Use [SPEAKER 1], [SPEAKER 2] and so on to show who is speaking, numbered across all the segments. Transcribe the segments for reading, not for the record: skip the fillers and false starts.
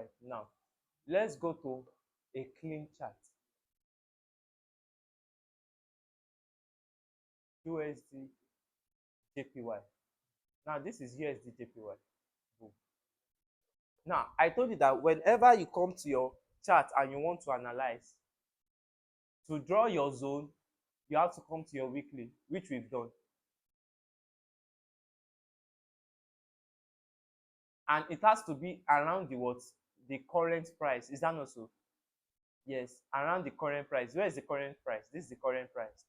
[SPEAKER 1] right, now let's go to a clean chart. USD JPY. Now this is USD JPY. Boom. Now I told you that whenever you come to your chart and you want to analyze, to draw your zone, you have to come to your weekly, which we've done. And it has to be around the what? The current price. Is that not so? Yes, around the current price. Where is the current price? This is the current price.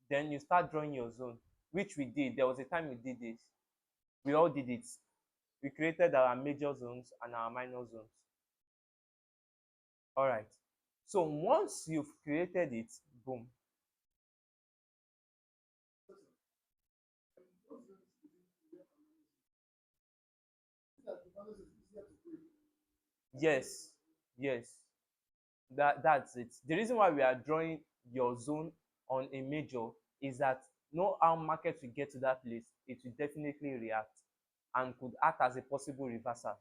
[SPEAKER 1] Then you start drawing your zone, which we did. There was a time we did this. We all did it. We created our major zones and our minor zones. All right. So once you've created it, boom. Yes, yes. That's it. The reason why we are drawing your zone on a major is that know how market will get to that place, it will definitely react and could act as a possible reversal.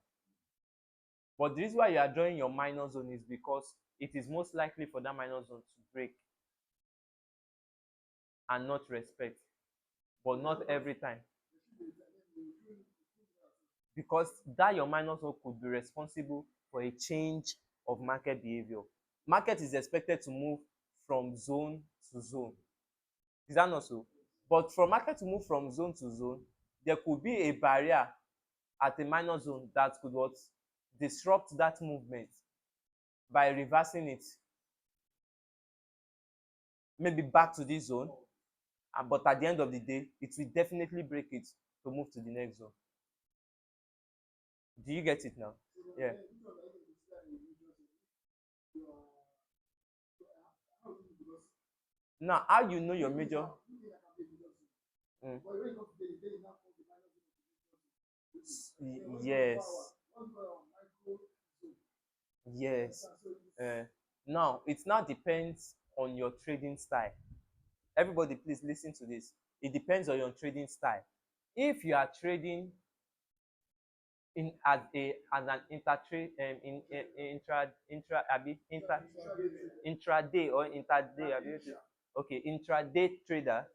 [SPEAKER 1] But the reason why you are drawing your minor zone is because it is most likely for that minor zone to break and not respect, but not every time. Because that your minor zone could be responsible for a change of market behavior. Market is expected to move from zone to zone. Is that not so? But for market to move from zone to zone, there could be a barrier at a minor zone that could what? Disrupt that movement by reversing it. Maybe back to this zone, but at the end of the day, it will definitely break it to move to the next zone. Do you get it now? Yeah. Now, how you know your major? Mm. Yes. Yes. Now, it now depends on your trading style. Everybody, please listen to this. It depends on your trading style. If you are trading in as an intraday or interday, okay, intraday trader,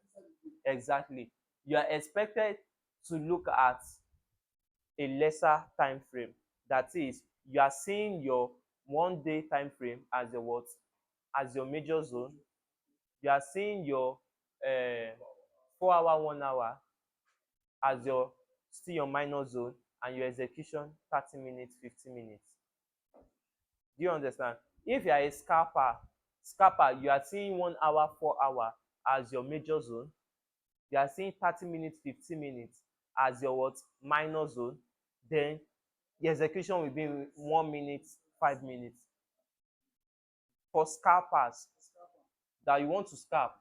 [SPEAKER 1] exactly, you are expected to look at a lesser time frame. That is, you are seeing your 1 day time frame as your what? As your major zone. You are seeing your 4 hour, 1 hour as your still your minor zone, and your execution 30 minutes, 50 minutes. Do you understand? If you are a scalper, you are seeing 1 hour, 4 hour as your major zone. You are seeing 30 minutes, 50 minutes as your what? Minor zone. Then the execution will be 1 minute, 5 minutes. For scalpers that you want to scalp.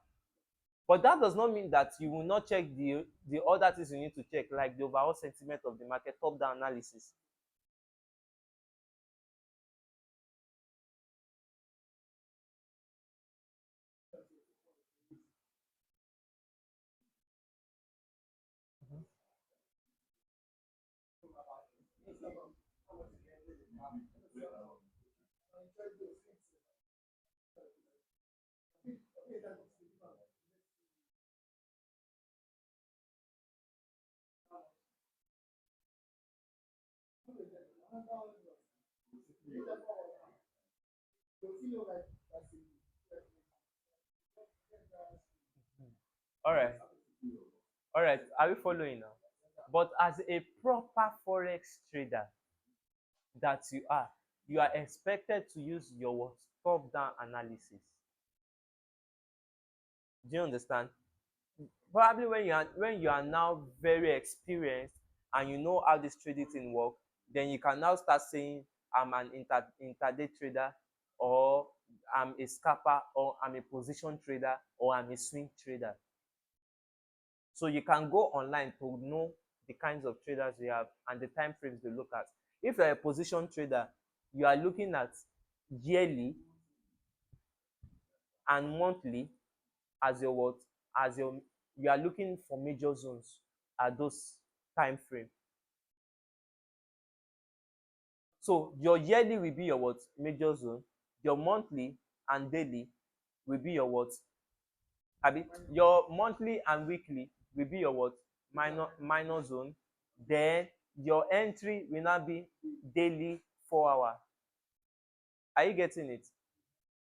[SPEAKER 1] But that does not mean that you will not check the other things you need to check, like the overall sentiment of the market, top-down analysis. All right. All right. Are we following now? But as a proper forex trader that you are expected to use your what? Top-down analysis. Do you understand? Probably when you are now very experienced and you know how this trading thing work, then you can now start saying I'm an intraday trader, or I'm a scalper, or I'm a position trader, or I'm a swing trader. So you can go online to know the kinds of traders we have and the time frames they look at. If you're a position trader, you are looking at yearly and monthly as your what? As your You are looking for major zones at those time frame. So your yearly will be your what? Major zone. Your monthly and daily will be your what? Abi, your monthly and weekly will be your what? Minor zone. Then your entry will now be daily 4 hour. Are you getting it?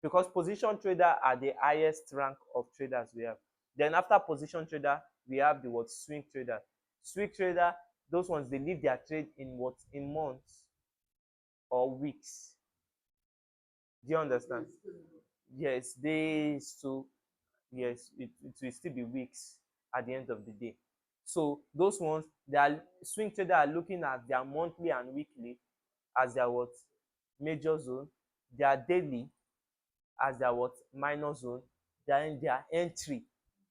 [SPEAKER 1] Because position trader are the highest rank of traders we have. Then after position trader, we have the what? Swing trader. Swing trader, those ones they leave their trade in what? In months or weeks. Do you understand? Yes, days to yes, it will still be weeks at the end of the day. So those ones, they are swing trader are looking at their monthly and weekly as their what? Major zone, their daily as their what? Minor zone, then their entry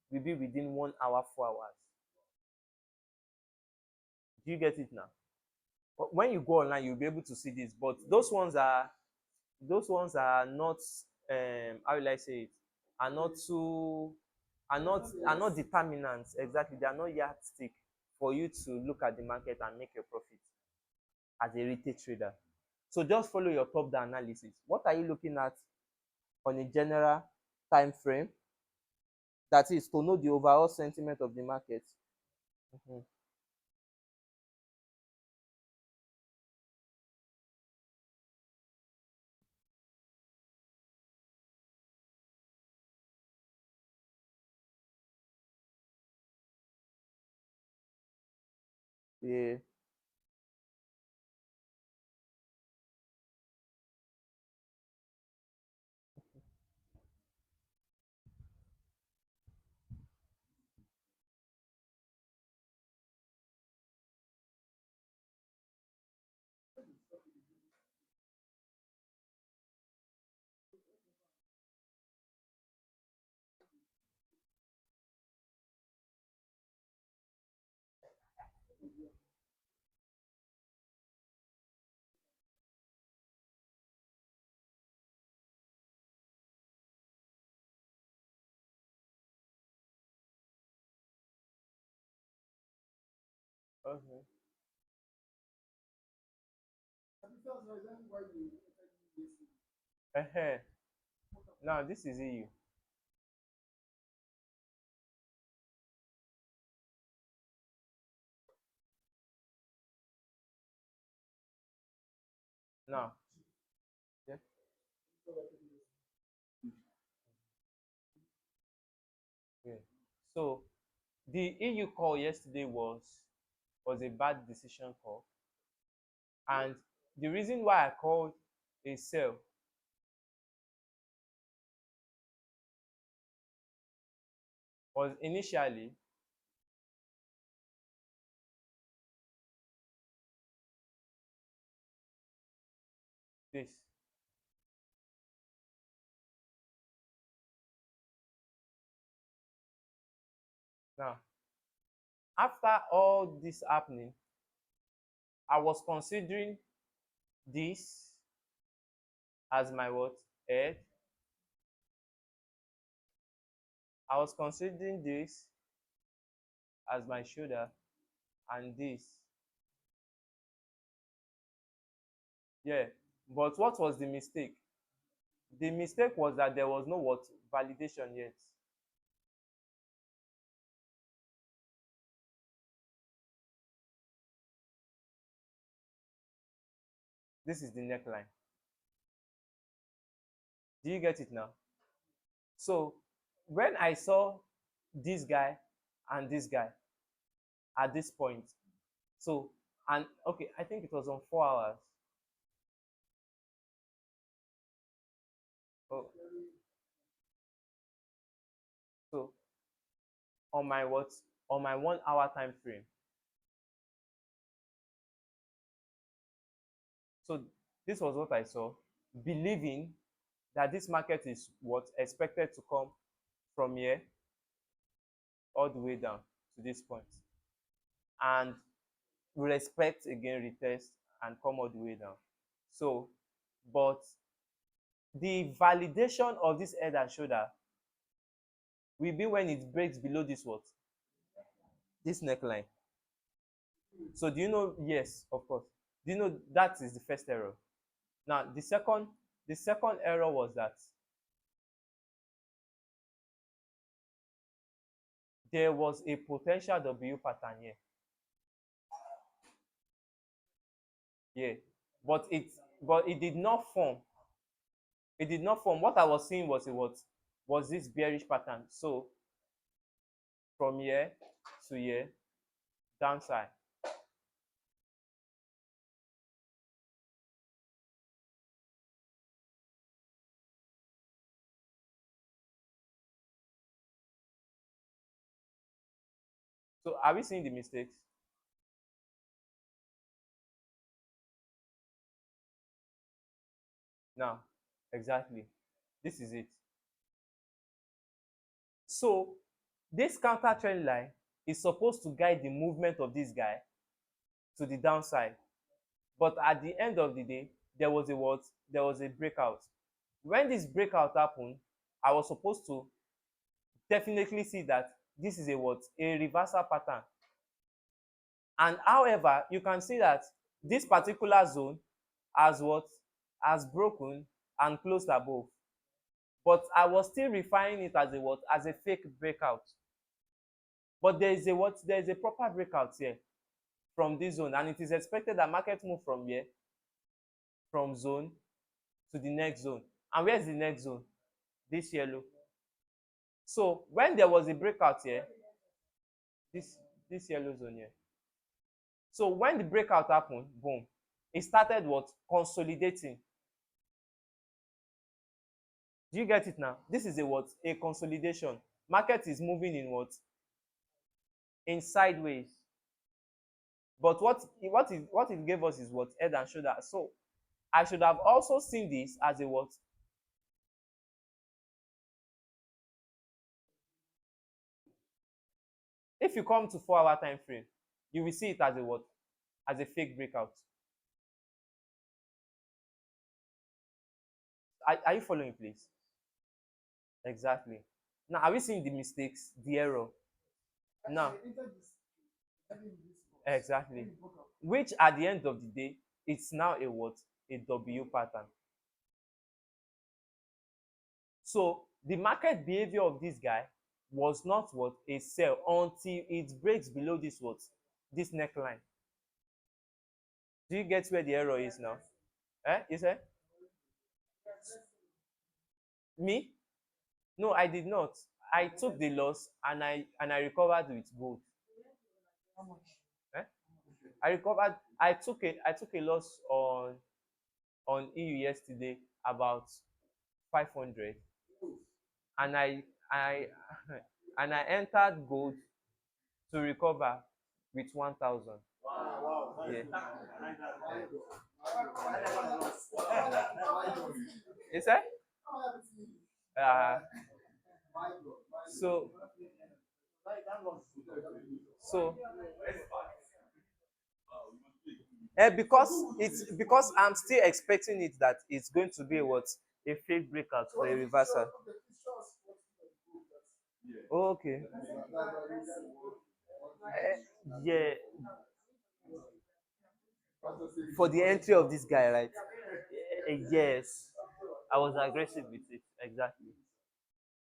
[SPEAKER 1] will be within 1 hour, 4 hours. Do you get it now? But when you go online, you'll be able to see this. But those ones are not how will I say it? Are not too are not determinants exactly. They are not yardstick for you to look at the market and make your profit as a retail trader. So just follow your top down analysis. What are you looking at on a general time frame? That is to know the overall sentiment of the market. Mhm. Yeah. Okay. uh Now this is EU. Now, yeah. Yeah. So the EU call yesterday was a bad decision call, and the reason why I called a sell was initially this. Now, after all this happening, I was considering this as my what? Head. I was considering this as my shoulder, and this. Yeah. But what was the mistake? The mistake was that there was no what? Validation yet. This is the neckline. Do you get it now? So when I saw this guy and this guy at this point, so and okay, I think it was on 4 hours. Oh, so on my what? On my 1 hour time frame. So this was what I saw, believing that this market is what expected to come from here all the way down to this point, and respect again retest and come all the way down. So, but the validation of this head and shoulder will be when it breaks below this what? This neckline. So do you know? Yes, of course. Do you know that is the first error? Now the second error was that there was a potential W pattern here. Yeah. But it did not form. It did not form. What I was seeing was a what was this bearish pattern. So from here to here, downside. So are we seeing the mistakes? Now, exactly. This is it. So this counter trend line is supposed to guide the movement of this guy to the downside. But at the end of the day, there was a what? There was a breakout. When this breakout happened, I was supposed to definitely see that this is a what? A reversal pattern. And however, you can see that this particular zone has what? Has broken and closed above. But I was still refining it as a what? As a fake breakout. But there is a what? There is a proper breakout here from this zone, and it is expected that market move from here, from zone to the next zone. And where is the next zone? This yellow. So when there was a breakout here, this this yellow zone here. So when the breakout happened, boom, it started what? Consolidating. Do you get it now? This is a what? A consolidation. Market is moving in what? In sideways. But what it gave us is what? Head and shoulder. So I should have also seen this as a what? If you come to 4 hour time frame, you will see it as a what? As a fake breakout. Are you following, please? Exactly. Now, are we seeing the mistakes, the error? Now, exactly. Which at the end of the day, it's now a what? A W pattern. So the market behavior of this guy was not what? A sell until it breaks below this what? This neckline. Do you get where the error is now? You say? Me? No, I did not. I took the loss and I recovered with gold. Eh? I recovered. I took a loss on EU yesterday about 500, and I and I entered gold to recover with 1,000. Yeah. Is that? Uh, so so because I'm still expecting it that it's going to be what? A fake breakout for a reversal. Okay. Yeah, for the entry of this guy, right? Yes, I was aggressive with it, exactly.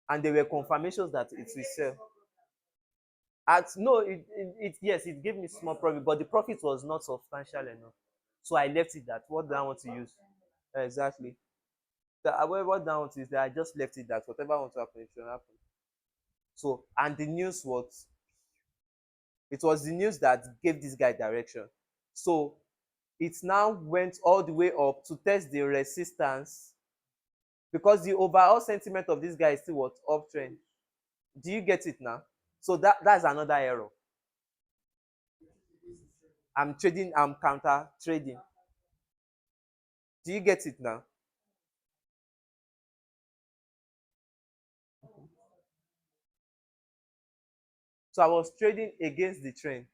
[SPEAKER 1] And there were confirmations that it will sell. At no, yes, it gave me small profit, but the profit was not substantial enough. So I left it that. What do I want to use? Exactly. What do I want to use? That I just left it that whatever I want to happen, it should happen. So, and the news was, it was the news that gave this guy direction. So it now went all the way up to test the resistance, because the overall sentiment of this guy is still what? Uptrend. Do you get it now? So that's another error. I'm counter trading. Do you get it now? So I was trading against the trend.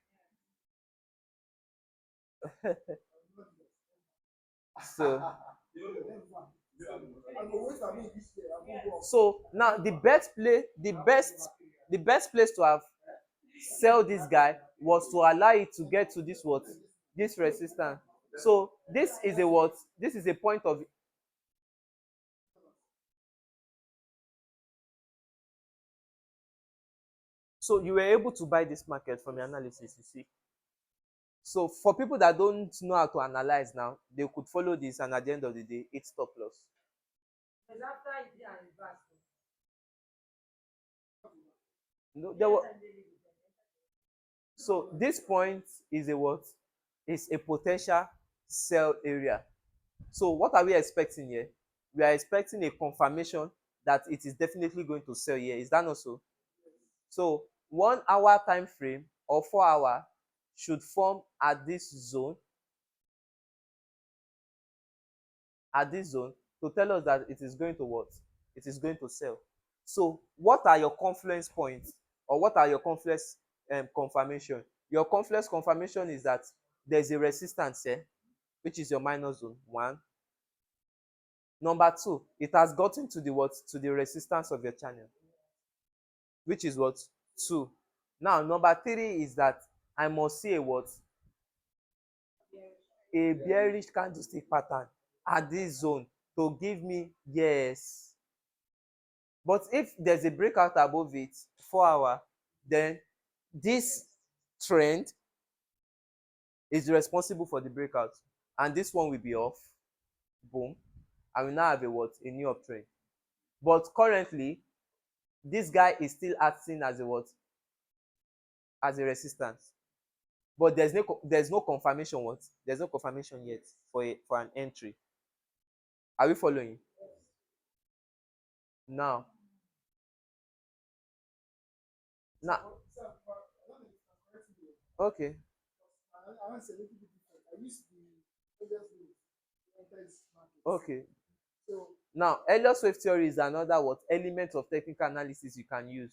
[SPEAKER 1] So now the best place to have sell this guy was to allow it to get to this what? This resistance. So this is a what? This is a point of. So you were able to buy this market from your analysis, you see. So for people that don't know how to analyze now, they could follow this and at the end of the day, it's stop loss. No, there were, so this point is a what? Is a potential sell area. So what are we expecting here? We are expecting a confirmation that it is definitely going to sell here. Is that not so? So 1 hour time frame or 4 hour should form at this zone to tell us that it is going to what? It is going to sell. So what are your confluence points, or what are your confluence confirmation? Your confluence confirmation is that there's a resistance here, which is your minus zone one. Number two, it has gotten to the what? To the resistance of your channel, which is what? Two. Now number three is that I must see a what? A bearish candlestick pattern at this zone to give me yes. But if there's a breakout above it, 4 hour, then this trend is responsible for the breakout, and this one will be off. Boom. And we now have a what? A new uptrend. But currently, this guy is still acting as a what? As a resistance. But there's no confirmation what? There's no confirmation yet for an entry. Are we following? Now, now, okay. Okay. Now, Elliott wave theory is another what? Element of technical analysis you can use.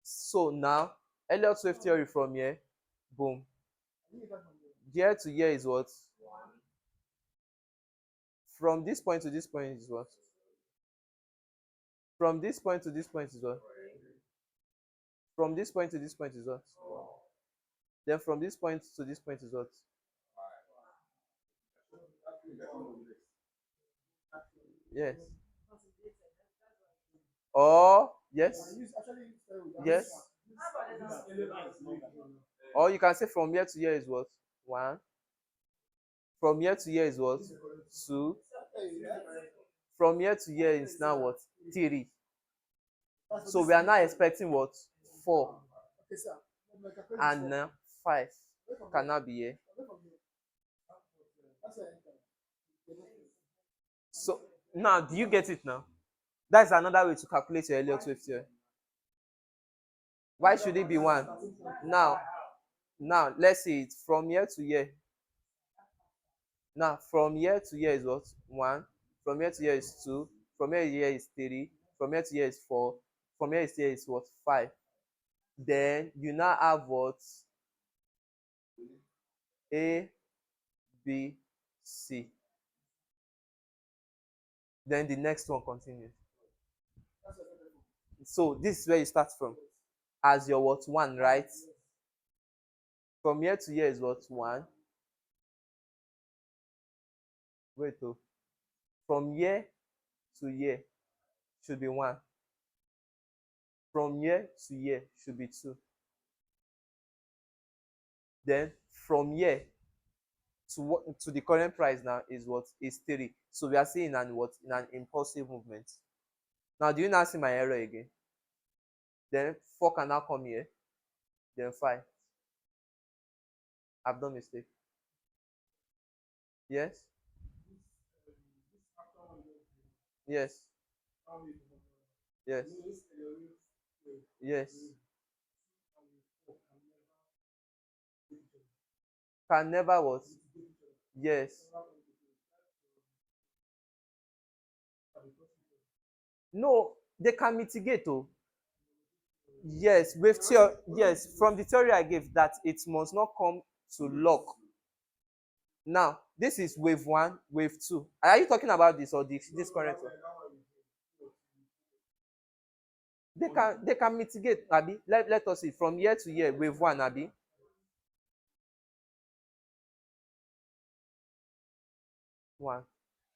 [SPEAKER 1] So now, Elliott wave theory from here, boom. Year to year is what? From this point to this point is what? From this point to this point is what? From this point to this point is what? Then from this point to this point is what? Yes. Or yes. Yes. Or you can say from year to year is what? One. From year to year is what? Two. From year to year is now what? Three. So we are now expecting what? Four. And now five cannot be here. So now, do you get it now? That's another way to calculate your Elliott wave theory. Why should it be one? Now, let's see it from year to year. Now, from year to year is what? One. From year to year is two. From year to year is three. From year to year is four. From year to year is what? Five. Then you now have what? A, B, C. Then the next one continues. So this is where you start from. As your what? One, right? From year to year is what? One. Wait, oh. From year to year should be one. From year to year should be two. Then from year to the current price now is what? Is three. So we are seeing an what? In an impulsive movement. Now, do you now see my error again? Then four can now come here. Then five. I've done mistake. Yes. Yes. Yes. Yes. Can never what? Yes. No, they can mitigate oh. Yes, with theory, yes, from the theory I gave that it must not come to lock. Now, this is wave one, wave two. Are you talking about this or this current one? They can mitigate, Abi. Let us see from year to year, wave one, Abi. 1.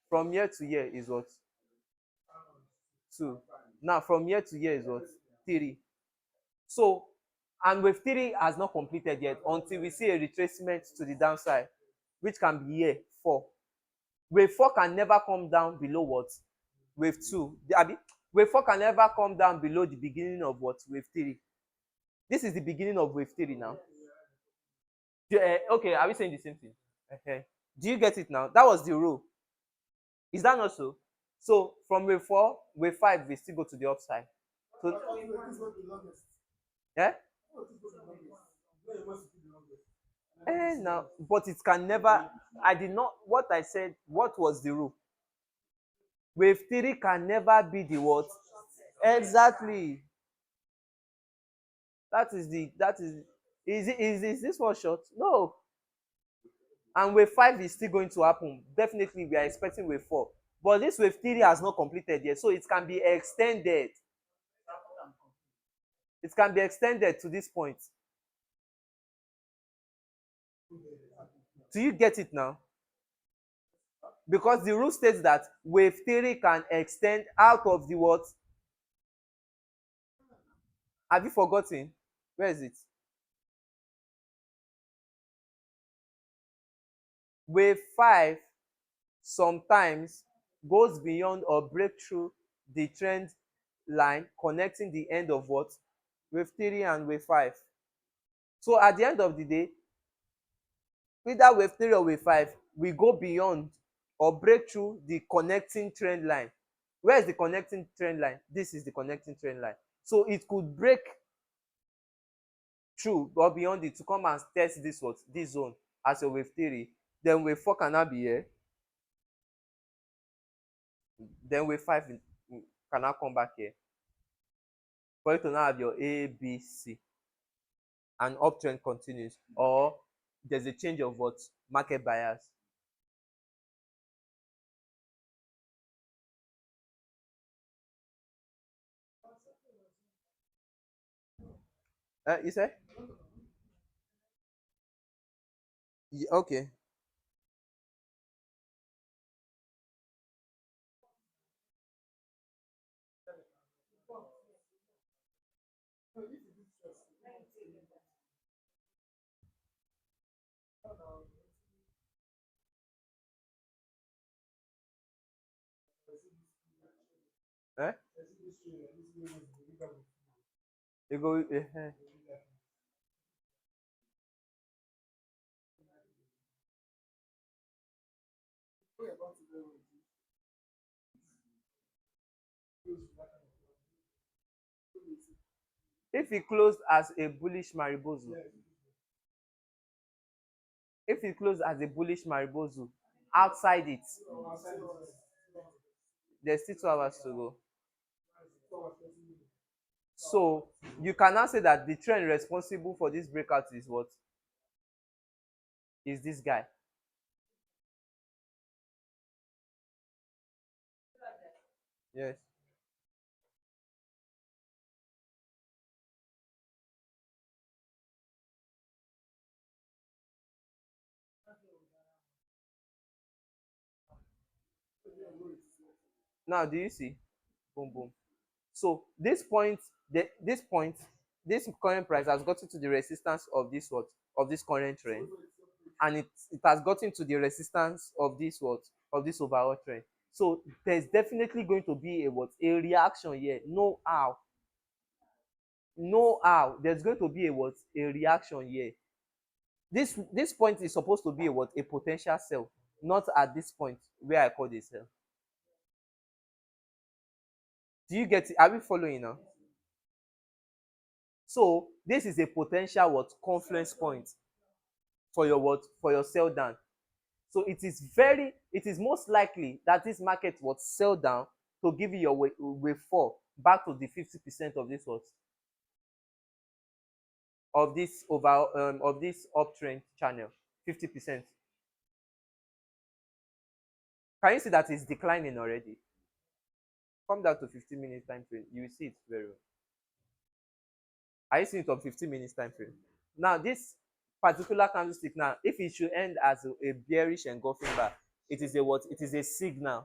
[SPEAKER 1] From year to year is what? 2. Now from year to year is what? 3. So, and wave 3 has not completed yet until we see a retracement to the downside, which can be here 4. Wave 4 can never come down below what? Wave 2. Wave 4 can never come down below the beginning of what? Wave 3. This is the beginning of wave 3 now. Okay, are we saying the same thing? Okay. Do you get it now? That was the rule. Is that not so? So from wave 4, wave 5, we still go to the upside. So, yeah? Now, but it can never. I did not. What I said. What was the rule? Wave 3 can never be the what? Exactly. That is the. That is. Is this one short? No. And wave 5 is still going to happen. Definitely, we are expecting wave 4. But this wave 3 has not completed yet, so it can be extended. It can be extended to this point. Do you get it now? Because the rule states that wave 3 can extend out of the what? Have you forgotten? Where is it? Wave 5 sometimes goes beyond or break through the trend line connecting the end of what? Wave 3 and wave 5. So at the end of the day, either wave 3 or wave 5 we go beyond or break through the connecting trend line. Where is the connecting trend line? This is the connecting trend line. So it could break through or beyond it to come and test this what? This zone as a wave 3. Then wave 4 can now be here. Then wave 5 can now come back here. For you to now have your A, B, C. And uptrend continues. Or there's a change of what? Market bias. You say? Yeah, okay. Eh? You go. If it closed as a bullish maribozu, if it closed as a bullish maribozu, outside it, there's still 2 hours to go. So you can now say that the trend responsible for this breakout is what? Is this guy. Yes. Now, do you see? Boom, boom. So this point, this current price has gotten to the resistance of this what? Of this current trend, and it has gotten to the resistance of this what? Of this overall trend. So there's definitely going to be a what? A reaction here. No how. No how. There's going to be a what? A reaction here. This point is supposed to be a what? A potential sell, not at this point where I call this sell. Do you get it? Are we following now? So this is a potential what? Confluence point for your what? For your sell down. So it is most likely that this market will sell down to give you your wave 4 back to the 50% of this what? Of this of this uptrend channel. 50%. Can you see that it's declining already? Come down to 15 minutes time frame. You will see it very well. Are you seeing it on 15 minutes time frame? Now, this particular candlestick now, if it should end as a bearish engulfing bar, it is a what? It is a signal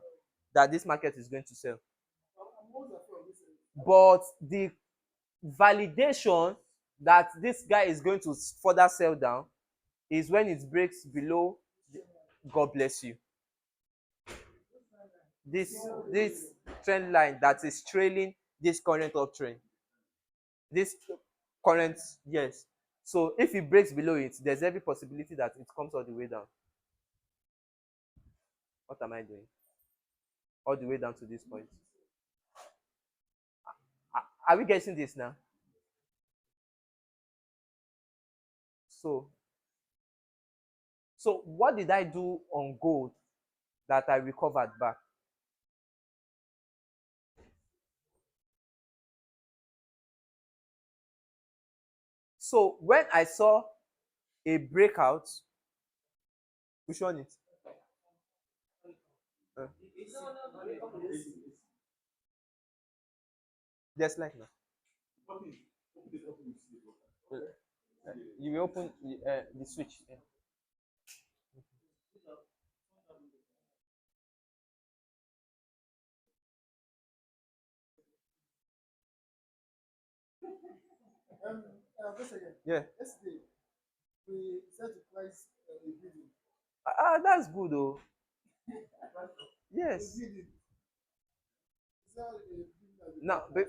[SPEAKER 1] that this market is going to sell. But the validation that this guy is going to further sell down is when it breaks below God bless you. This this trend line that is trailing this current uptrend. This current, yes. So if it breaks below it, there's every possibility that it comes all the way down. What am I doing? All the way down to this point. Are we getting this now? So, so what did I do on gold that I recovered back? So when I saw a breakout, which one is? Uh, there's like now. You will open the switch. Yeah. That's good though. Yes. Now, but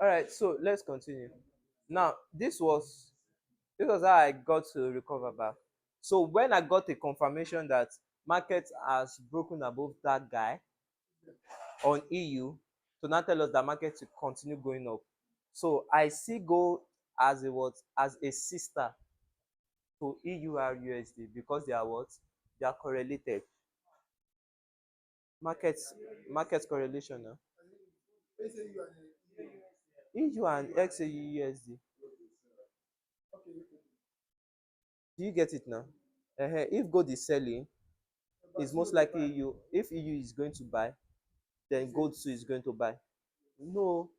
[SPEAKER 1] all right, so let's continue. Now, this was how I got to recover back. So when I got a confirmation that market has broken above that guy on EU to now tell us that market will continue going up. So I see gold as a what? As a sister to EUR USD because they are what? They are correlated. Markets correlation now. EU and XAU USD. Do you get it now? If gold is selling, it's most likely EU. If EU is going to buy, then gold too is going to buy. No,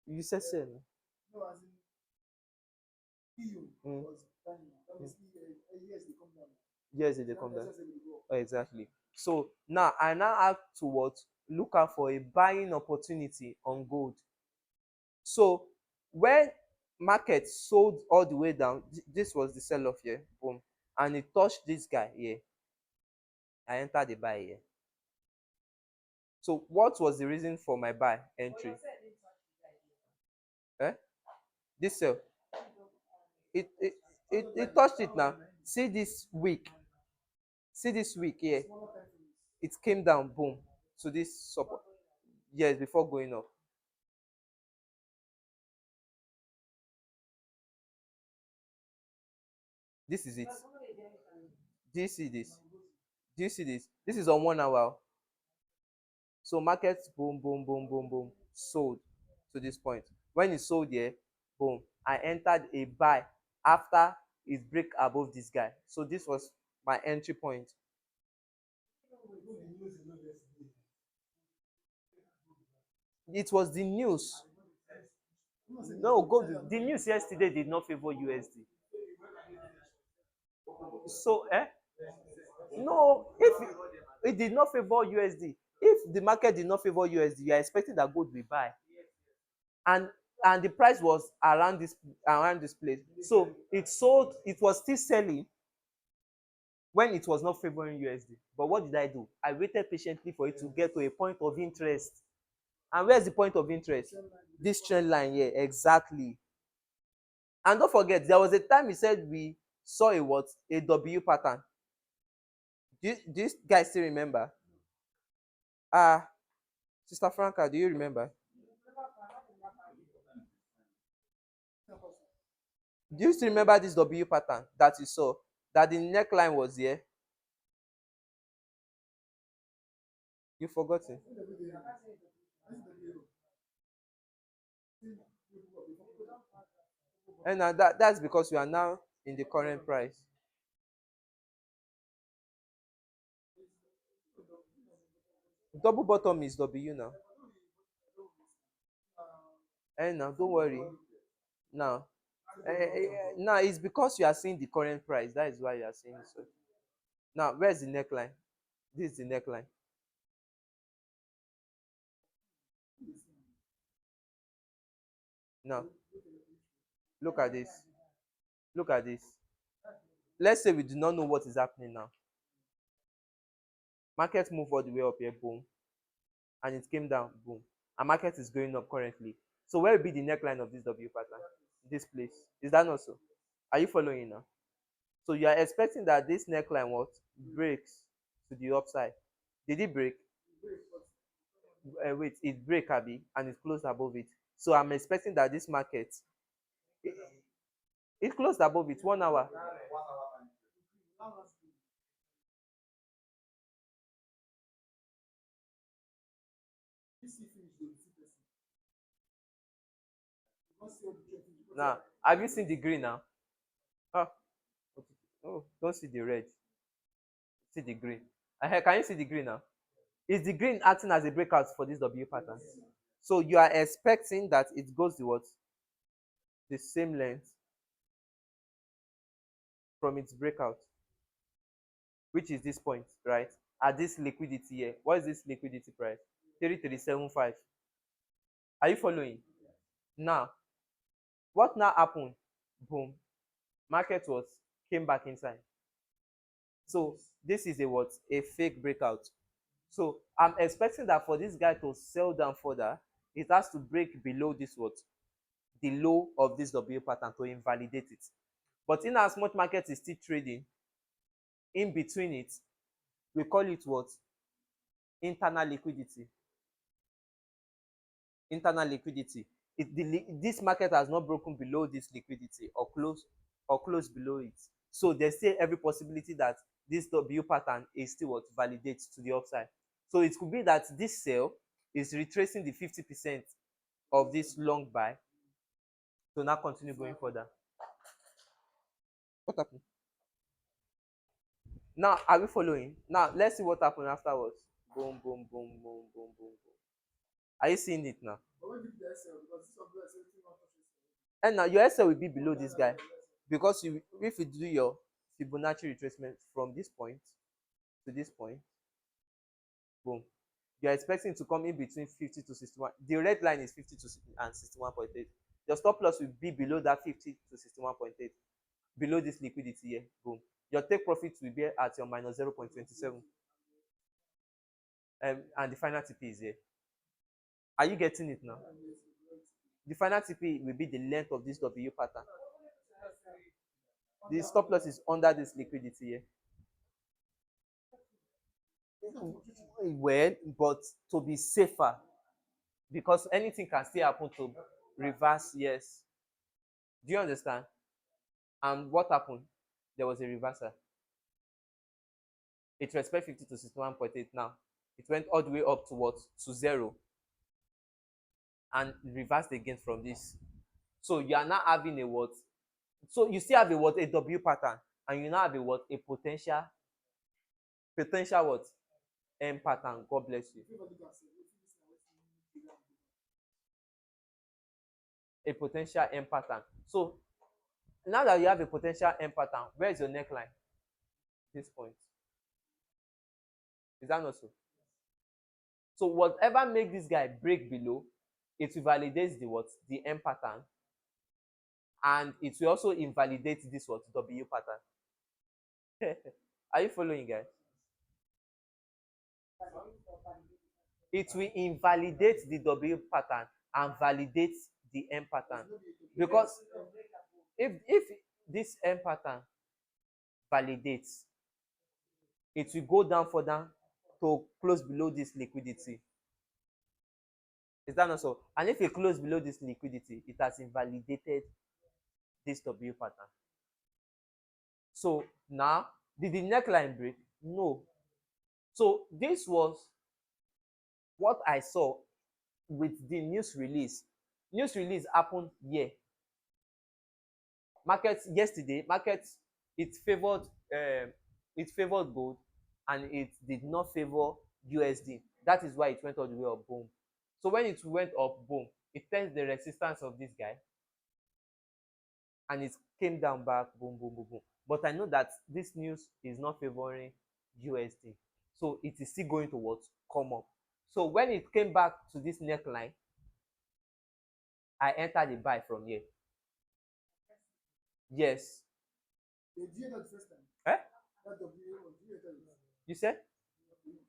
[SPEAKER 1] you said sell. Mm. Yes, they come down. Oh, exactly. So now I now have to what? look out for a buying opportunity on gold. So when market sold all the way down, this was the sell off here, boom, and it touched this guy here. I entered the buy here. So what was the reason for my buy entry? Eh? This sell. It it, it touched it now. See this week. See this week here. It came down, boom, to this support. Yes, before going up. This is it. Do you see this? Do you see this? This is on 1 hour. So market boom, boom, boom, boom, boom, sold to this point. When it sold here, boom, I entered a buy after it break above this guy. So this was my entry point. It was the news. No, go. The news yesterday did not favor USD. So, no, if it did not favor USD, if the market did not favor USD, you are expecting that gold will buy, and the price was around this place. So it sold. It was still selling when it was not favoring USD. But what did I do? I waited patiently for it to get to a point of interest. And where's the point of interest? This trend line here, exactly. And don't forget, there was a time he said we saw a what? A W pattern. Do you guys still remember? Ah, Sister Franca, do you remember? Do you still remember this W pattern that you saw? That the neckline was here? You forgot it. And now that's because we are now in the current price. Double bottom is W now. And now don't worry. Now, now it's because you are seeing the current price. That is why you are seeing it. So now, where's the neckline? This is the neckline. Now, look at this. Look at this. Let's say we do not know what is happening now. Market move all the way up here, boom, and it came down, boom. And market is going up currently. So where will be the neckline of this W pattern? This place. Is that not so? Are you following now? So you are expecting that this neckline what breaks to the upside. Did it break? Wait, it break, Abby, and it closed above it. So I'm expecting that this market, it, it closed above it 1 hour. Now, have you seen the green now? Oh, okay. Oh, don't see the red. See the green. Can you see the green now? Is the green acting as a breakout for this W pattern? So you are expecting that it goes the what? The same length from its breakout, which is this point, right? At this liquidity here. What is this liquidity price? 3375. Are you following? Now, what now happened? Boom. Market was came back inside. So this is a what? A fake breakout. So I'm expecting that for this guy to sell down further, it has to break below this what? The low of this W pattern to invalidate it. But in as much market is still trading, in between it, we call it what? Internal liquidity. Internal liquidity. This market has not broken below this liquidity or close below it. So there's still every possibility that this W pattern is still what validates to the upside. So it could be that this sell is retracing the 50% of this long buy to now continue going further. What happened? Now, are we following? Now, let's see what happened afterwards. Boom, boom, boom, boom, boom, boom, boom. Are you seeing it now? And now your SL will be below this guy because if you do your Fibonacci retracement from this point to this point, boom, You're expecting to come in between 50 to 61. The red line is 50 to and 61.8. Your stop loss will be below that 50 to 61.8, below this liquidity here. Boom. Your take profit will be at your minus 0.27. And the final TP is here. Are you getting it now? The final TP will be the length of this W pattern. The stop loss is under this liquidity here. Well, but to be safer, because anything can still happen to reverse. Yes. Do you understand? And what happened? There was a reversal. It respect 50 to 61.8 now. It went all the way up to what? To 0. And reversed again from this. So you are now having a what? So you still have a what? A W pattern. And you now have a what? A potential what? M pattern. God bless you. A potential M pattern. So now that you have a potential M pattern, where is your neckline? This point. Is that not so? So whatever make this guy break below, it validates the what? The M pattern. And it will also invalidate this what? W pattern. Are you following, guys? It will invalidate the W pattern and validate the M pattern. Because if this M pattern validates, it will go down further to close below this liquidity. Is that not so? And if it close below this liquidity, it has invalidated this W pattern. So now, did the neckline break? No. So this was what I saw with the news release. News release happened here. Markets yesterday, it favored gold and it did not favor USD. That is why it went all the way up. Boom. So when it went up, boom, it tests the resistance of this guy and it came down back. Boom, boom, boom, boom. But I know that this news is not favoring USD, so it is still going to what? Come up. So when it came back to this neckline, I entered the buy from here. Yes. Eh? You said?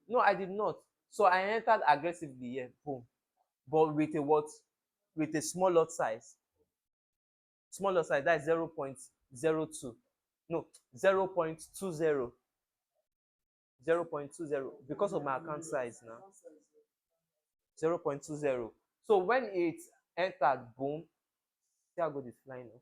[SPEAKER 1] No, I did not. So I entered aggressively here. Boom. But with a what? With a small lot size. Small lot size, that is 0.02. No, 0.20. 0.20 because of my account size now. 0.20. So when it entered, boom, see how good it's flying now.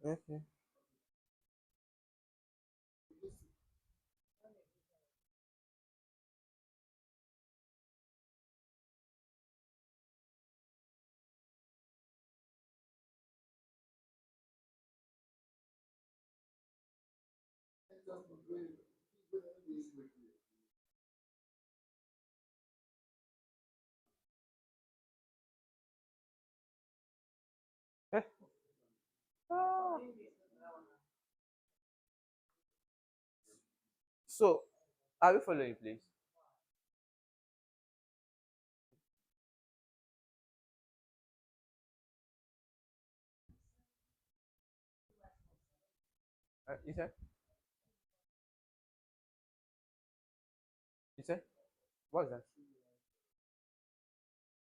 [SPEAKER 1] Okay. Eh, ah. So, are we following, please? You said? You said? What is that?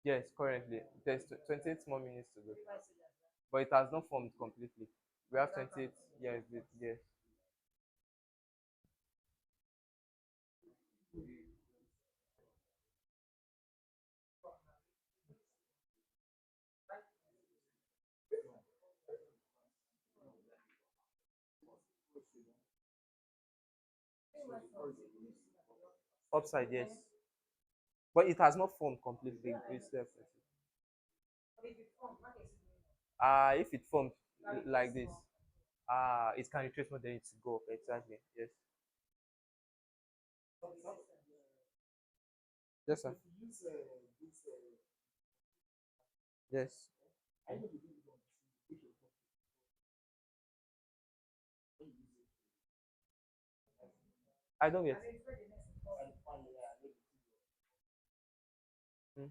[SPEAKER 1] Yes, currently. There's 28 more minutes to go. But it has not formed completely. We have 28 years. Yes. Upside, yes. But it has not formed completely. It's definitely. If it formed like this, it can retrace more than it to go up. Exactly. Yes. Yes, sir. Yes. I don't get. Mm.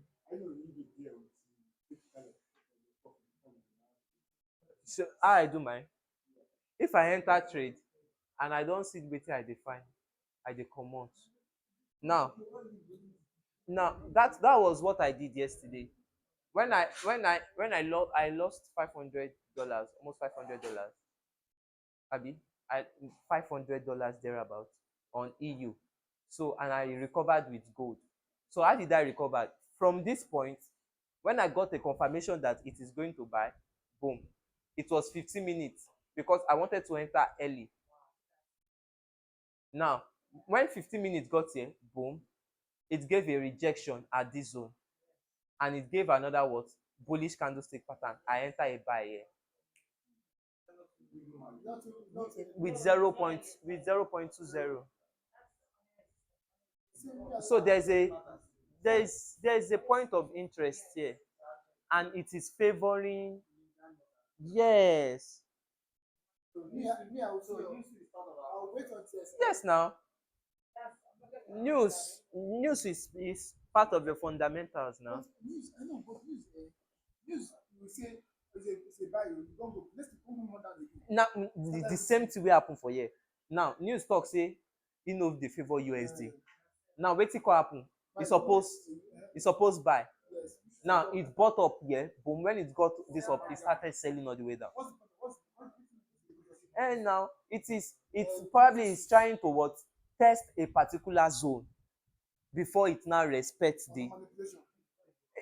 [SPEAKER 1] So how I do mine. If I enter trade and I don't see wetin I dey find, I dey comot. Now, that was what I did yesterday. When I lost $500, almost $500. Abi, I $500 thereabout on EU. So and I recovered with gold. So how did I recover? From this point, when I got a confirmation that it is going to buy, boom, it was 15 minutes because I wanted to enter early. Now, when 15 minutes got here, boom, it gave a rejection at this zone and it gave another what? Bullish candlestick pattern. I enter a buy here with 0.20. So there's a point of interest here and it is favoring. Yes. Yes, now news is part of the fundamentals now. Now the same thing wey happen for here. Now news talk say e no dey favour USD. Now wetin come happen? E suppose buy. Now it bought up here, but when it got this up, it started selling all the way down. And now it probably is trying to what? Test a particular zone before it now respects the.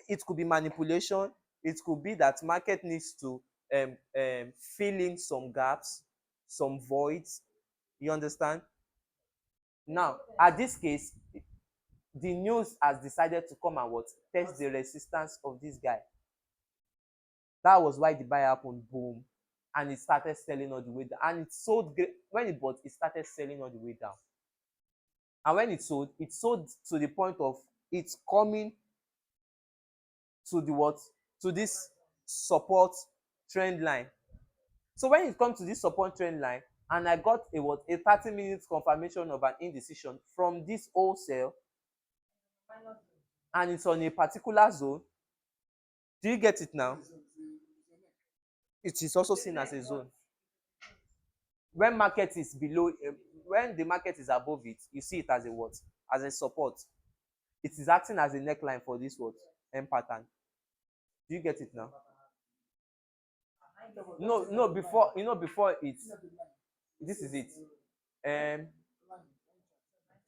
[SPEAKER 1] It could be manipulation. It could be that market needs to fill in some gaps, some voids. You understand? Now, at this case, the news has decided to come and what? Test the resistance of this guy. That was why the buy happened, boom, and it started selling all the way down. And it sold when it bought, it started selling all the way down. And when it sold to the point of it's coming to the what? To this support trend line. So when it comes to this support trend line, and I got a 30 minutes confirmation of an indecision from this wholesale, and it's on a particular zone. Do you get it now? It is also seen as a zone. When market is below, when the market is above it, you see it as a what? As a support. It is acting as a neckline for this what? M pattern. Do you get it now? No, before it's this is it. Um,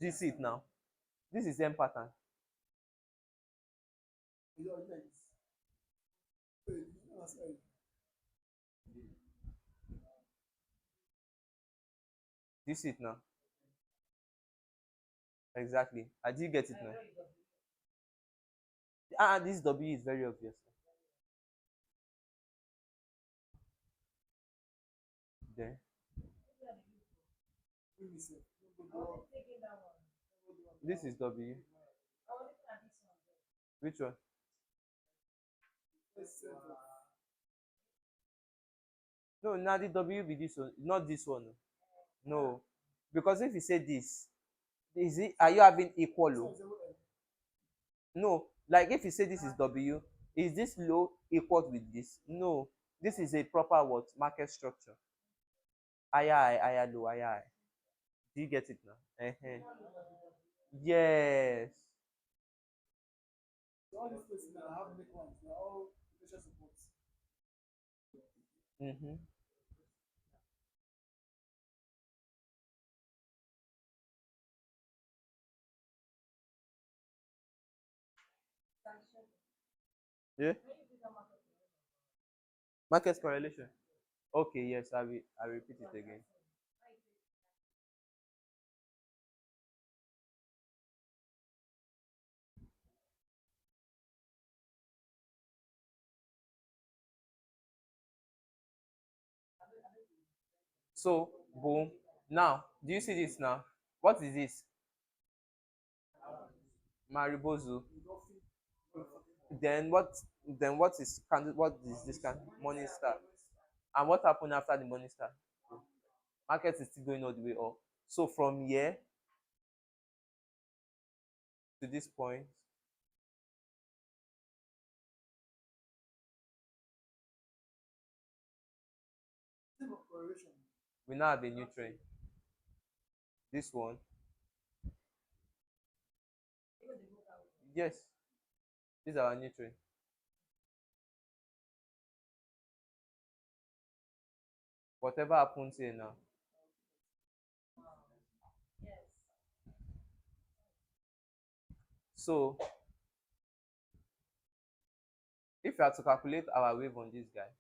[SPEAKER 1] do you see it now? This is M pattern. Do you see it now? Exactly. Do you get it now? This W is very obvious. Then This is W. Which one? No, now the W be this one, not this one. No, because if you say this, is it? Are you having equal low? No, like if you say this is W, is this low equal with this? No, this is a proper what market structure. Higher high, higher low, higher high. Do you get it now? Yes. Mm-hmm. Yeah. Market correlation. Okay, yes, I will repeat it again. So, boom. Now, do you see this now? What is this? Maribozu. Then what is what is this kind? Morning star. And what happened after the morning star? Market is still going all the way up. So from here to this point, we now have a new trend. This one, yes, this is our new trend. Whatever happens here now. So if you are to calculate our wave on this guy,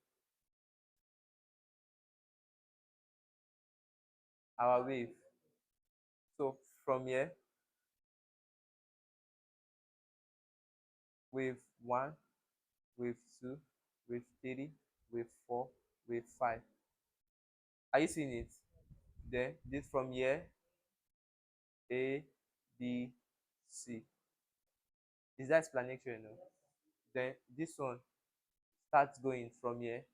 [SPEAKER 1] our wave. So from here, wave one, wave two, wave three, wave four, wave five. Are you seeing it? Then this from here, A, B, C. Is that explanatory enough? Then this one starts going from here,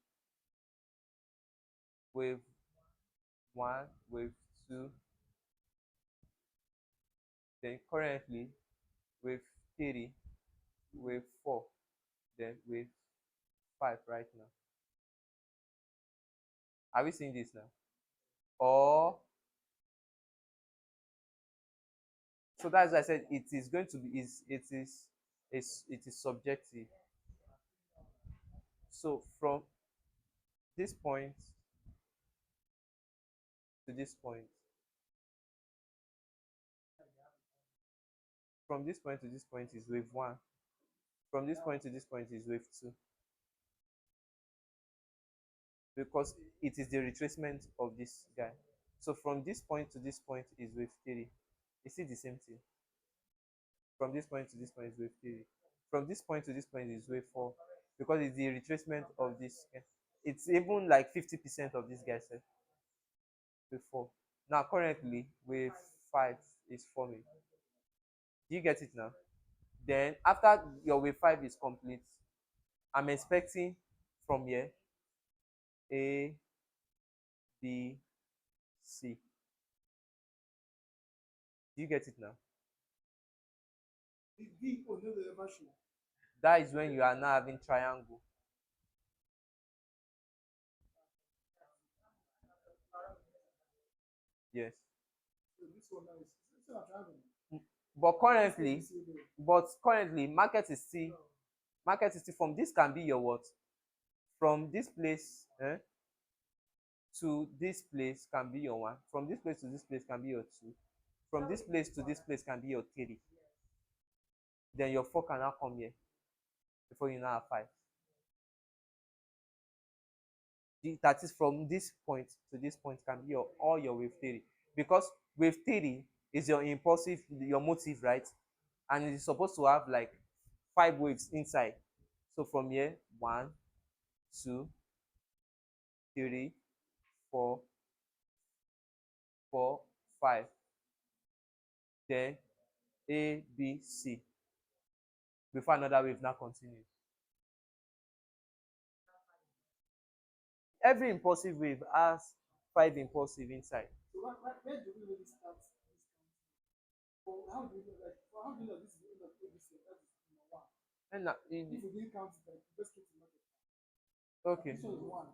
[SPEAKER 1] wave one, wave two, then currently wave three, wave four, then wave five right now. Are we seeing this now? Or so that's why I said it is going to be it is subjective. So from this point to this point, from this point to this point is wave one. From this point to this point is wave two. Because it is the retracement of this guy. So from this point to this point is wave three. You see the same thing. From this point to this point is wave three. From this point to this point is wave four. Because it's the retracement of this guy. It's even like 50% of this guy said. Wave four. Now currently wave five is forming. Do you get it now? Then after your wave five is complete, I'm expecting from here A, B, C. Do you get it now? That is when you are now having triangle. Yes. But currently, market is still from this can be your what? From this place to this place can be your one. From this place to this place can be your two. From this place to this place can be your three. Then your four can now come here before you now have five. That is from this point to this point can be your all your wave theory because wave theory is your impulsive your motive, right? And it is supposed to have like five waves inside. So from here, one, two, three, four, 5, then A, B, C, before another wave now continues. Every impulsive wave has 5 impulsive inside.
[SPEAKER 2] So where do we really start this count? How do we know, like, how do you know this is the end of ABC? That is number one.
[SPEAKER 1] And
[SPEAKER 2] If we didn't count it, like, let's get to market.
[SPEAKER 1] okay,
[SPEAKER 2] This one is one.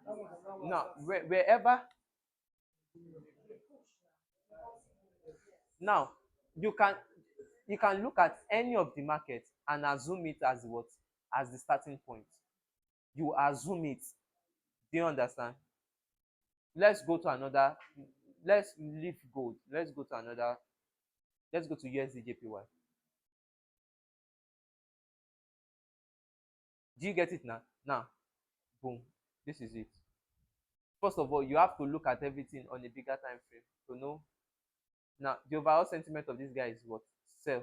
[SPEAKER 2] That one and that one
[SPEAKER 1] now
[SPEAKER 2] starts.
[SPEAKER 1] wherever, now you can look at any of the market and assume it as what, as the starting point. You assume it. Do you understand? Let's go to another. Let's leave gold. Let's go to another. Let's go to USDJPY. Do you get it now? Now, boom. This is it. First of all, you have to look at everything on a bigger time frame to know. Now, the overall sentiment of this guy is what? Sell.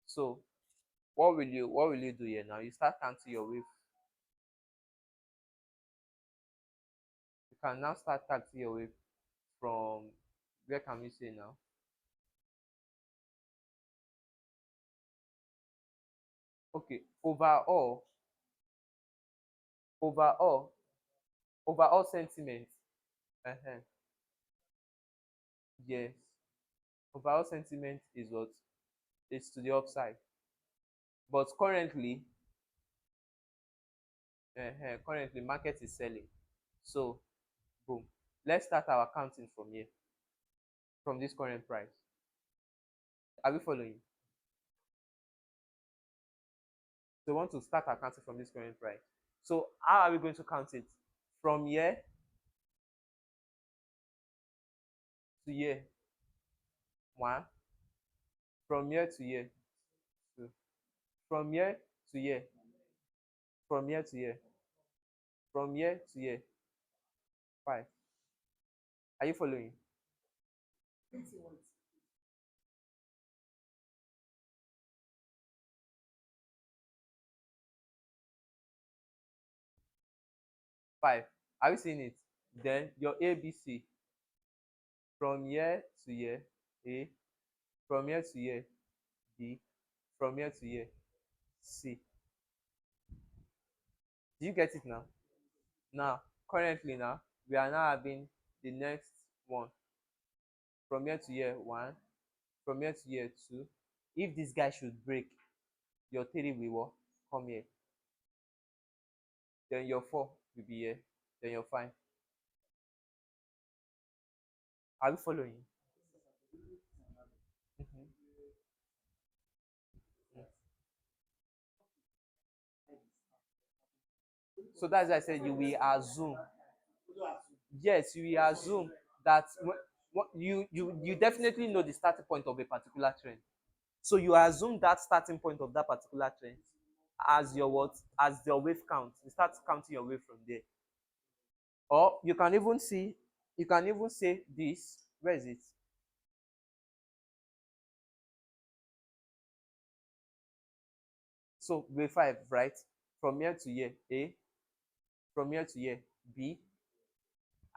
[SPEAKER 1] So, what will you do here now? You start counting your wave. You can now start counting your wave from, where can we say now? Okay, overall, overall sentiment. Uh-huh. Yes, overall sentiment is what, is to the upside. But currently market is selling. So, boom. Let's start our counting from here, from this current price. Are we following? So, we want to start our counting from this current price. So, how are we going to count it? From here to here, 1. From here to here, 2. From here to here, from here to here, from here to here, 5. Are you following?
[SPEAKER 2] Painting what?
[SPEAKER 1] 5. Are you seeing it? Then your ABC, from here to here, A. From here to here, B. From here to here, C. Do you get it now? Now, currently now, we are now having the next one. From here to here, 1. From here to here, 2. If this guy should break, your 3 will what? Come here. Then your 4 will be here. Then your 5. Are you following? Mhm. So that's why I said you will assume. Yes, you will assume that you definitely know the starting point of a particular trend. So you assume that starting point of that particular trend as your what? As your wave count. You start counting your wave from there. Or you can even say this. Where is it? So wave 5, right? From here to here, A. From here to here, B.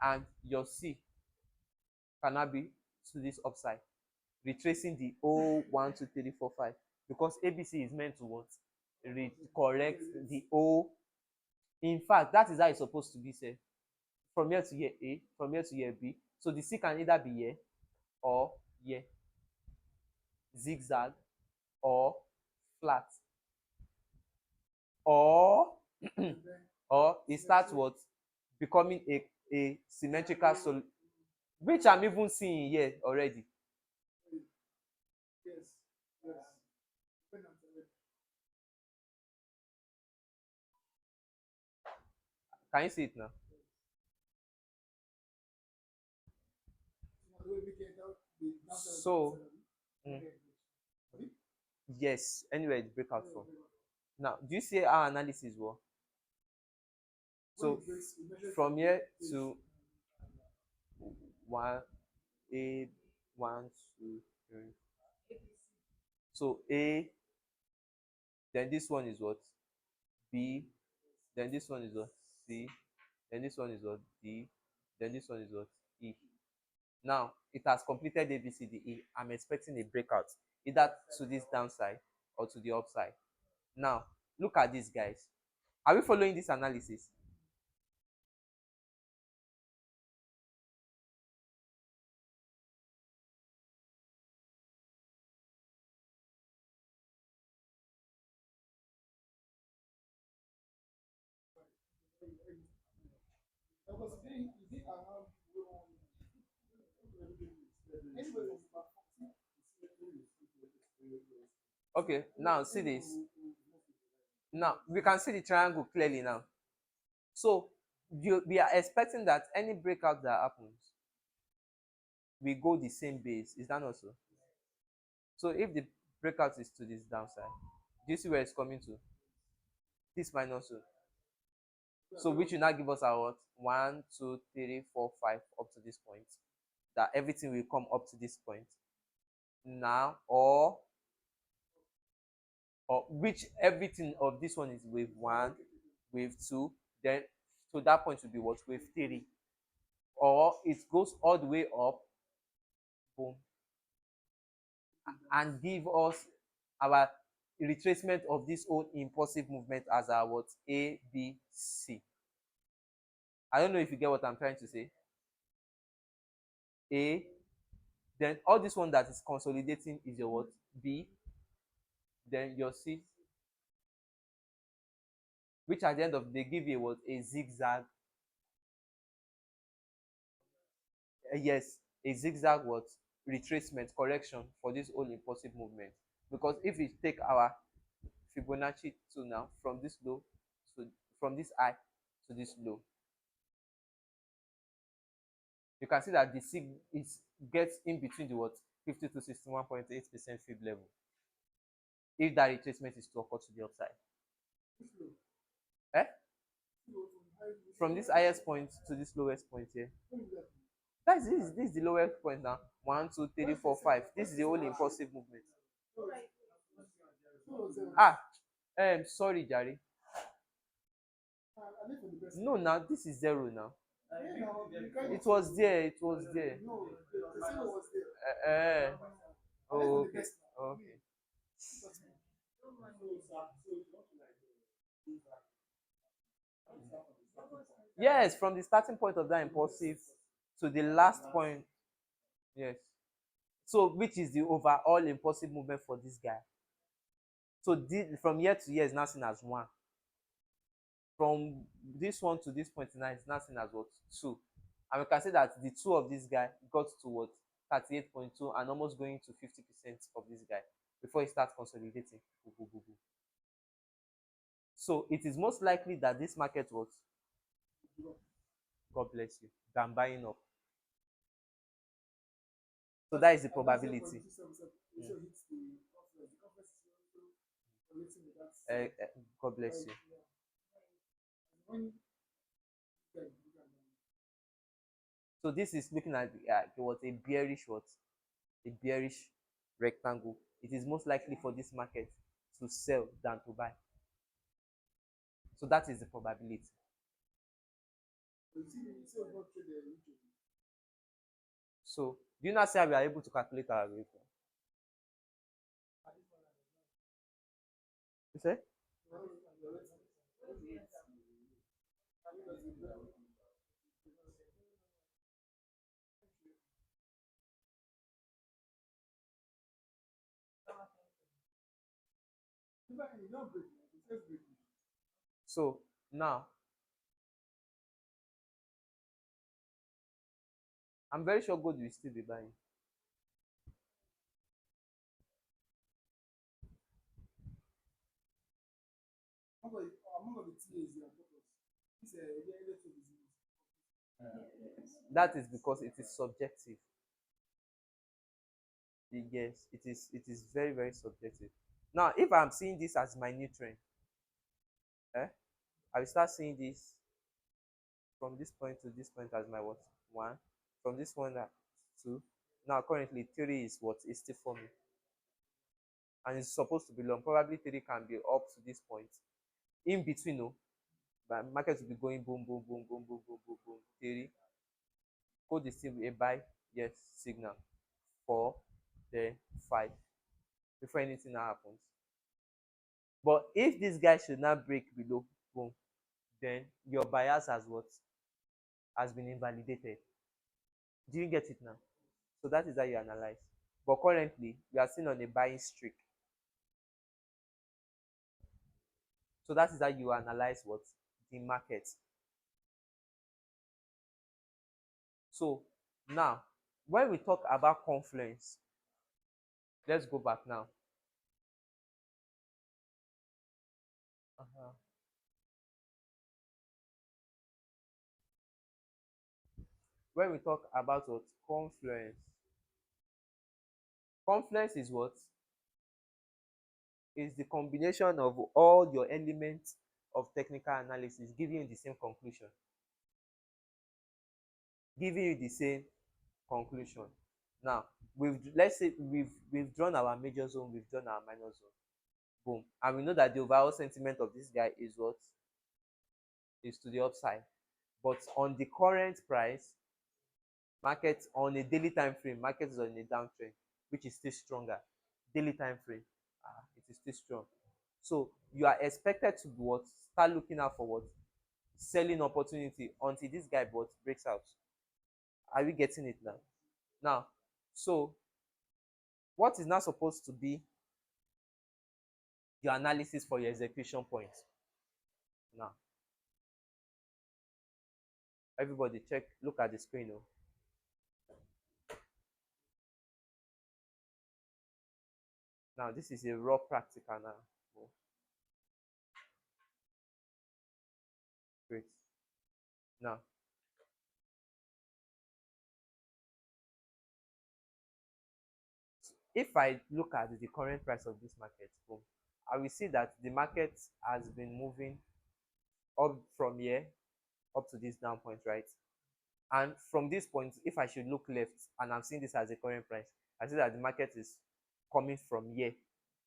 [SPEAKER 1] And your C cannot be to this upside, retracing the O 1, 2, 3, 4, 5, because ABC is meant to what? Correct the O. In fact, that is how it's supposed to be said. From here to here A, from here to here B. So the C can either be here or here, zigzag or flat, or or it starts what? Becoming a symmetrical sol, which I'm even seeing here already.
[SPEAKER 2] Yes, yes. When I'm telling
[SPEAKER 1] Can you see it now?
[SPEAKER 2] you, the way we get out, the
[SPEAKER 1] So, mm, yes, anyway, it break out from. Now, do you see our analysis work? So, from here to 1, A, 1, 2, 3. So, A, then this one is what? B, then this one is what? C, then this one is what? D, then this one is what? E. Now it has completed ABCDE. I'm expecting a breakout either to this downside or to the upside. Now look at this, guys. Are we following this analysis?
[SPEAKER 2] Because they around anyway
[SPEAKER 1] Okay, now see this. Now we can see the triangle clearly now. So we are expecting that any breakout that happens, we go the same base. Is that not so? So if the breakout is to this downside, do you see where it's coming to? This minus two. So which will now give us our what? 1, 2, 3, 4, 5 up to this point. That everything will come up to this point. Now, or which everything of this one is wave 1, wave 2, then so that point will be what? Wave 3. Or it goes all the way up, boom, and give us our retracement of this whole impulsive movement as our what? A, B, C. I don't know if you get what I'm trying to say. A, then all this one that is consolidating is your what? B, then your C, which at the end of the day give you what? A zigzag. Yes, a zigzag what? Retracement correction for this whole impulsive movement. Because if we take our Fibonacci 2 now from this low to from this high to this low, you can see that the sig is gets in between the what? 50 to 61.8% fib level. If that retracement is to occur to the upside. Eh? From this highest point to this lowest point here. That's this is the lowest point now. 1, 2, 3, 4, 5. This is the whole impulsive movement. Ah, sorry, Jerry. No, now this is zero now. It was there. It was there. Oh, okay. Okay. Yes, from the starting point of that impulsive to the last point. Yes. So, which is the overall impulsive movement for this guy? So, from year to year is now seen as 1. From this one to this point now is now seen as what? 2. And we can say that the 2 of this guy got to what? 38.2 and almost going to 50% of this guy before he starts consolidating. Boo, boo, boo, boo. So it is most likely that this market was, God bless you, than buying up. So that is the probability. God bless you. So this is looking at what a bearish what? A bearish rectangle. It is most likely for this market to sell than to buy. So that is the probability. So do you not see how we are able to calculate our rate? You say? So now I'm very sure gold will still be buying. That is because it is subjective. Yes, it is very, very subjective. Now, if I'm seeing this as my new trend, I will start seeing this from this point to this point as my what? 1. From this one at 2. Now currently 3 is what? Is still forming. And it's supposed to be long. Probably 3 can be up to this point. In between, no, the market will be going boom, boom, boom, boom, boom, boom, boom, boom. 3. Code is still a buy. yes, signal, 4, then 5, before anything now happens. But if this guy should not break below, boom, then your bias has what? Has been invalidated. Do you get it now? So that is how you analyze. But currently, we are still on a buying streak. So that is how you analyze what? The market. So now, when we talk about Confluence, let's go back now. Uh-huh. When we talk about what? Confluence. Confluence is what? Is the combination of all your elements of technical analysis giving you the same conclusion. Giving you the same conclusion. Now, let's say we've drawn our major zone, we've drawn our minor zone. Boom. And we know that the overall sentiment of this guy is what? Is to the upside. But on the current price, market on a daily time frame, market is on a downtrend, which is still stronger. Daily time frame, it is still strong. So you are expected to what? Start looking out for what? Selling opportunity until this guy what breaks out. Are we getting it now? Now, so what is now supposed to be your analysis for your execution point? Now, everybody check, look at the screen. Oh. Now, this is a raw practical now. Oh, great. Now, if I look at the current price of this market, boom, I will see that the market has been moving up from here up to this down point, right? And from this point, if I should look left and I'm seeing this as a current price, I see that the market is coming from here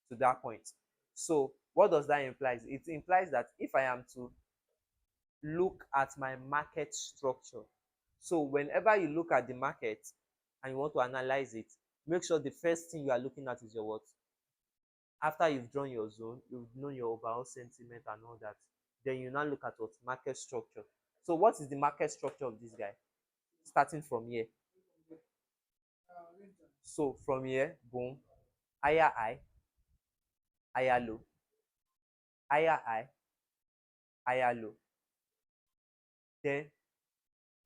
[SPEAKER 1] to that point. So what does that imply? It implies that if I am to look at my market structure, so whenever you look at the market and you want to analyze it, make sure the first thing you are looking at is your what? After you've drawn your zone, you've known your overall sentiment and all that, then you now look at what? Market structure. So what is the market structure of this guy? Starting from here. So from here, boom, higher high, higher low, higher high, higher low. Then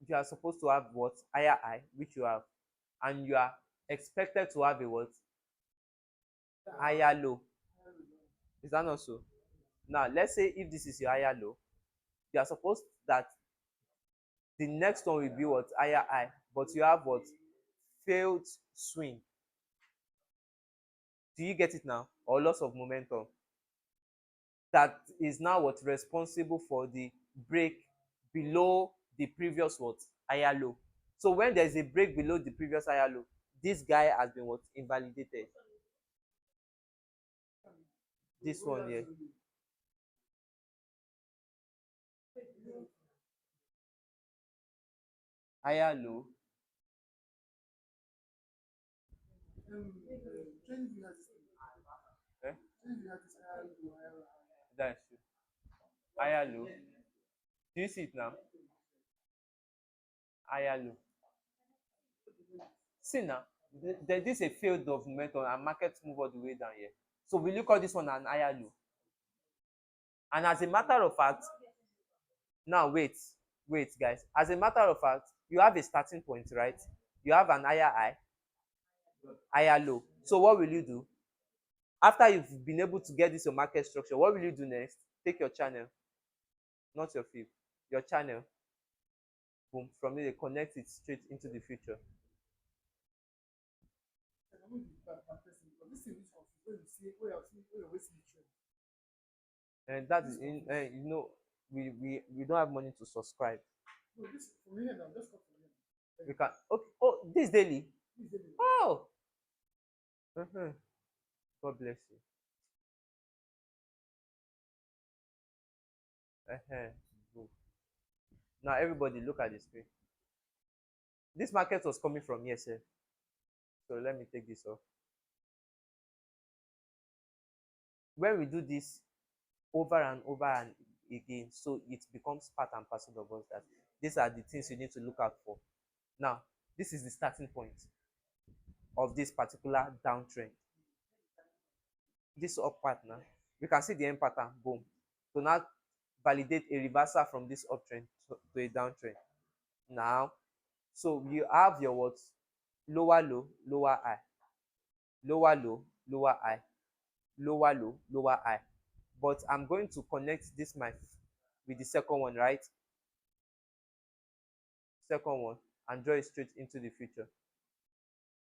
[SPEAKER 1] you are supposed to have what? Higher high, which you have, and you are expected to have a what? Higher low. Is that not so? Now let's say if this is your higher low, you are supposed that the next one will be what? Higher high, but you have what? Failed swing. Do you get it now? Or loss of momentum? That is now what? Responsible for the break below the previous what? Higher low. So when there's a break below the previous higher low, this guy has been what? Invalidated. This one here. Higher low. Eh? That's true. Higher low. Do you see it now? Higher low. See now, there is a field of momentum and market move all the way down here. So will you call this one an higher low? And as a matter of fact, now wait guys. As a matter of fact, you have a starting point, right? You have an higher high, higher low. So what will you do? After you've been able to get this your market structure, what will you do next? Take your channel, not your field, your channel, boom, from there connect it straight into the future. And that is in we don't have money to subscribe. We can okay. Oh, this daily. Oh, uh-huh. God bless you. Uh-huh. Now everybody look at the screen. This market was coming from here sef. So let me take this off. When we do this over and over and again, so it becomes part and parcel of us that these are the things you need to look out for. Now, this is the starting point of this particular downtrend. This up part now, we can see the end pattern, boom. So now validate a reversal from this uptrend to a downtrend. Now, so you have your what? Lower low, lower high, lower low, lower high, lower low, lower high. But I'm going to connect this my with the second one, right? Second one, and draw it straight into the future.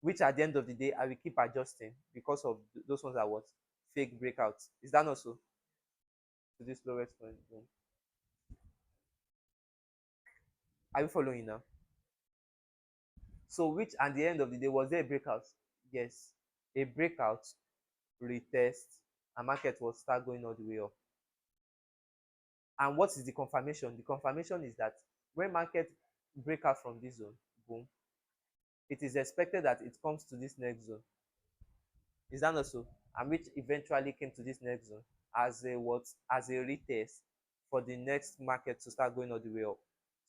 [SPEAKER 1] Which at the end of the day, I will keep adjusting because of those ones are what? Fake breakouts. Is that not so? To this lowest point. Boom. Are you following now? So which at the end of the day, was there a breakout? Yes. A breakout, retest, and market will start going all the way up. And what is the confirmation? The confirmation is that when market break out from this zone, boom, it is expected that it comes to this next zone. Is that not so? And which eventually came to this next zone as a what? As a retest for the next market to start going all the way up.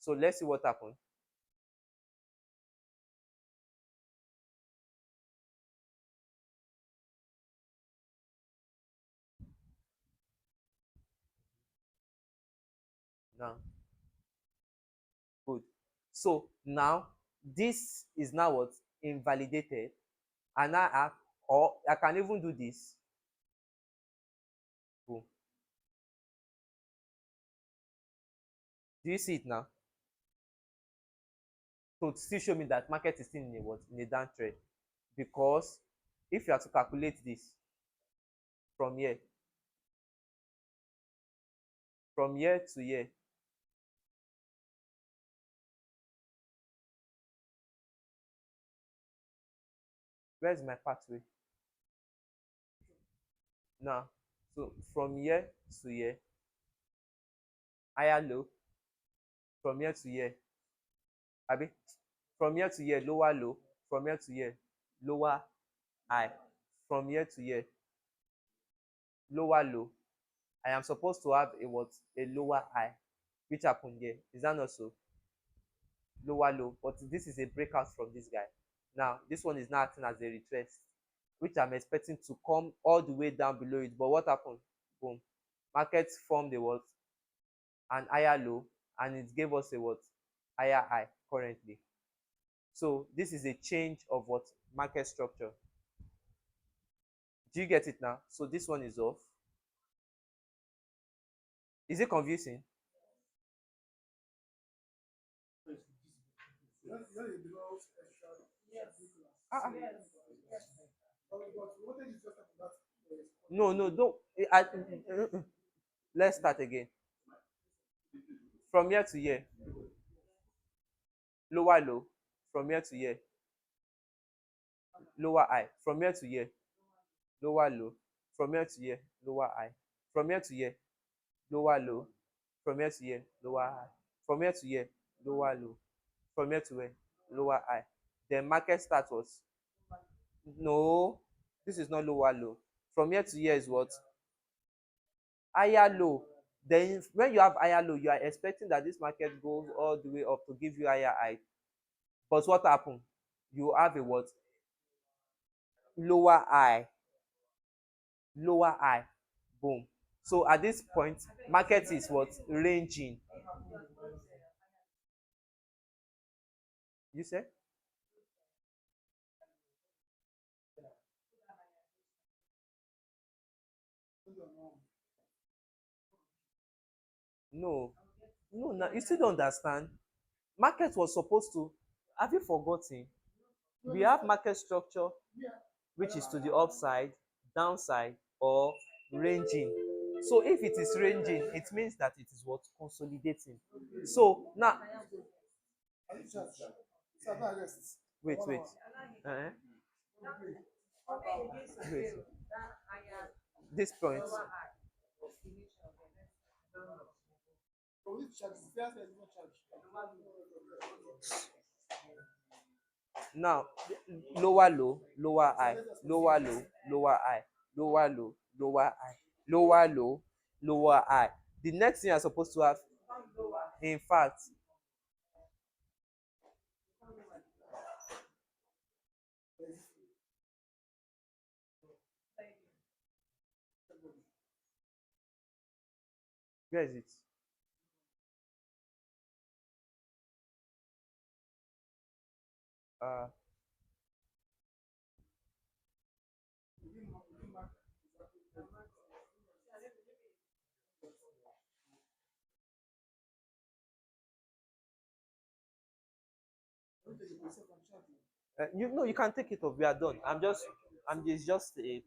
[SPEAKER 1] So let's see what happened. Now, good. So now this is now what? Invalidated. And now or I can even do this. Boom. Do you see it now? To still show me that market is still in a what? In a downtrend. Because if you are to calculate this from here, from year to year, where's my pathway? Now, so from year to year, higher low, from year to year, abi, from year to year, lower low, from year to year, lower high, from year to year, lower low. I am supposed to have a what? A lower high, which happened here. Is that not so? Lower low, but this is a breakout from this guy. Now, this one is now acting as a retrace, which I'm expecting to come all the way down below it. But what happened? Boom. Market formed a what? An higher low, and it gave us a what? Higher high currently. So this is a change of what? Market structure. Do you get it now? So this one is off. Is it confusing?
[SPEAKER 2] When it becomes extra ridiculous.
[SPEAKER 1] Ah, ah.
[SPEAKER 2] But what is just about that?
[SPEAKER 1] No, no, don't. Let's start again. From year to year, lower low. From year to year, lower high. From year to year, lower low. From year to year, lower high. From year to year, lower low. From year to year, lower high. From year to year, lower low. From year to year, lower high. Then market start was no. This is not lower low. From year to year is what? Higher low. Then when you have higher low, you are expecting that this market goes all the way up to give you higher high. But what happened? You have a what? Lower high. Lower high. Boom. So at this point, market is what? Ranging. You say? No. No, no, you still don't understand. Market was supposed to. Have you forgotten? We have market structure which is to the upside, downside, or ranging. So if it is ranging, it means that it is what? Consolidating. So now, wait. Uh-huh. Wait. This point. Now, lower low, lower high, lower low, lower high, lower low, lower high, lower low, lower high. The next thing you're supposed to have, in fact, where is it? Uh, you know, you can take it off. We are done. I'm just, it's just a